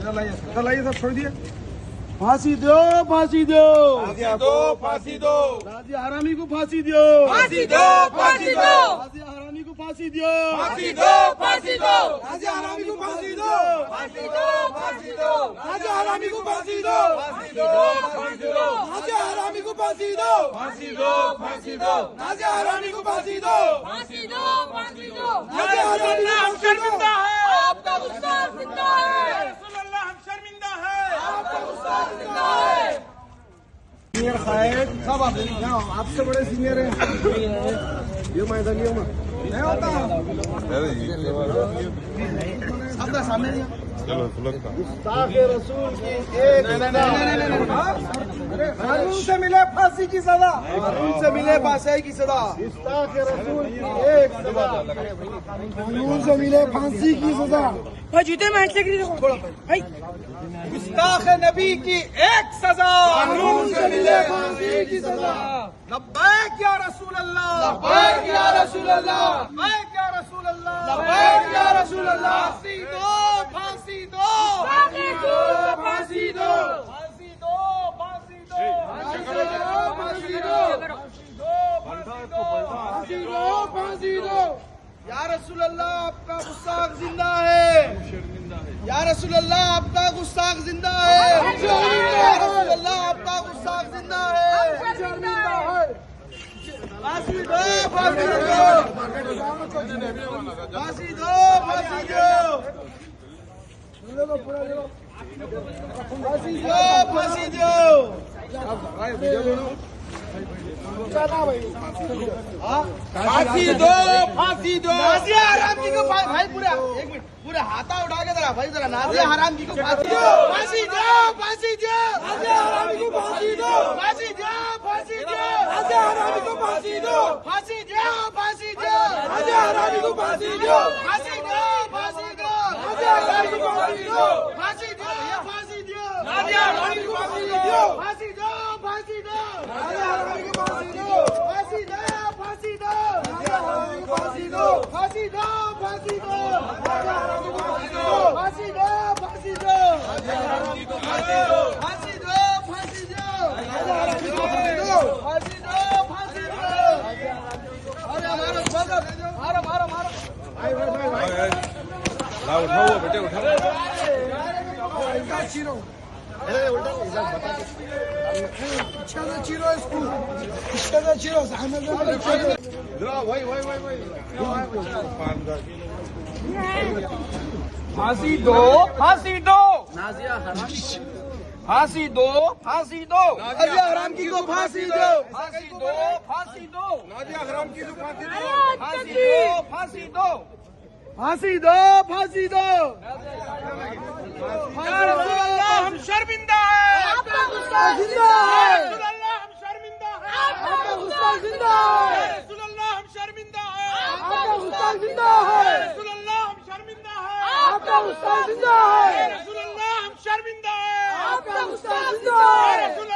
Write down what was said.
इधर लाइए सब छोड़ दिए। फांसी दो, फांसी दो, फांसी दो, राजी हरामी को फांसी दो, फांसी दो, फांसी दो, राजी हरामी को फांसी दो, फांसी दो, फांसी दो, राजी हरामी को फांसी दो, फांसी दो, फांसी दो, राजी हरामी को फांसी दो, फांसी दो, फांसी दो, राजी हरामी को फांसी दो, फांसी दो, फांसी दो, राजी हरामी को फांसी दो, फांसी दो, फांसी दो। राजी हरामी को हम शर्मिंदा है, आपका गुस्सा जिंदा है। रसूलुल्लाह हम शर्मिंदा है, आपका गुस्सा जिंदा है। सीनियर साहब सब आपसे बड़े सीनियर हैं। ये मैदान लियो नहीं होता आपका सामने नहीं गुस्ताखे रसूल की एक कानून से मिले फांसी की सजा, कानून से मिले फांसी की सजा, गुस्ताखे रसूल की एक सजा, कानून से मिले फांसी की सजा, भाई जूते में ऐसे भाई गुस्ताखे नबी की एक सजा, कानून से मिले फांसी की सजा। लब्बैक या रसूल अल्लाह, लब्बैक या रसूल अल्लाह, लब्बैक या रसूल अल्लाह, लब्बैक या रसूल अल्लाह, फांसी दो, फांसी दो, फांसी दो, फांसी दो, फांसी दो, फांसी दो, फांसी दो, फांसी दो, फांसी दो, फांसी दो। या रसूल अल्लाह आपका गुस्ताख जिंदा है, या रसूल अल्लाह आपका गुस्ताख जिंदा है, या रसूल अल्लाह आपका गुस्ताख जिंदा है। फांसी दो, फांसी दो, फांसी दो, फांसी दो, फांसी दो, फांसी दो। फांसी दो, फांसी दो, नाजिया हराम जी को भाई पूरा एक मिनट पूरा हाथा उठा के जरा भाई जरा नाजिया हराम जी को फांसी दो, फांसी दो, फांसी दो, नाजिया हराम जी को फांसी दो, फांसी दो, फांसी दो, नाजिया हराम जी को फांसी दो, फांसी दो, फांसी दो, नाजिया हराम जी को फांसी दो, फांसी दो, फांसी दो, नाजिया हराम जी को फांसी दो, फांसी दो, फांसी दो, नाजिया हराम जी को फांसी दो, फांसी दो, फांसी दो, नाजिया हराम जी को फांसी दो, फांसी दो, फांसी दो, नाजिया हराम जी को फांसी दो, फांसी दो, फांसी दो, नाजिया हराम जी को फांसी दो, फांसी दो, फांसी दो, नाजिया हराम जी को फांसी दो, फांसी दो, फांसी दो, नाजिया हराम जी को फांसी दो, फांसी दो, फांसी दो। अरे मारो मारो मारो मारो उठाओ बेटे उठाओ, उल्टा चीरो, उल्टा बता अच्छा से चीरो इसको, अच्छा से चीरो सामने से भाई भाई भाई भाई फांसी दो, फांसी दो, फांसी दो, फांसी दो, नाजिया हराम की को फांसी दो, फांसी दो, फांसी दो, नाजिया हराम की को फांसी दो, फांसी दो, फांसी दो, फांसी दो, फांसी दो। या रसूल अल्लाह हम शर्मिंदा है, आपका गुस्सा जिंदा है, रसूल अल्लाह हम शर्मिंदा है, आपका गुस्सा जिंदा है, रसूल अल्लाह हम शर्मिंदा है, आपका गुस्सा जिंदा है, रसूल अल्लाह हम शर्मिंदा है, आपका गुस्सा जिंदा है, रसूल अल्लाह हम शर्मिंदा है, आपका गुस्सा जिंदा है। रसूल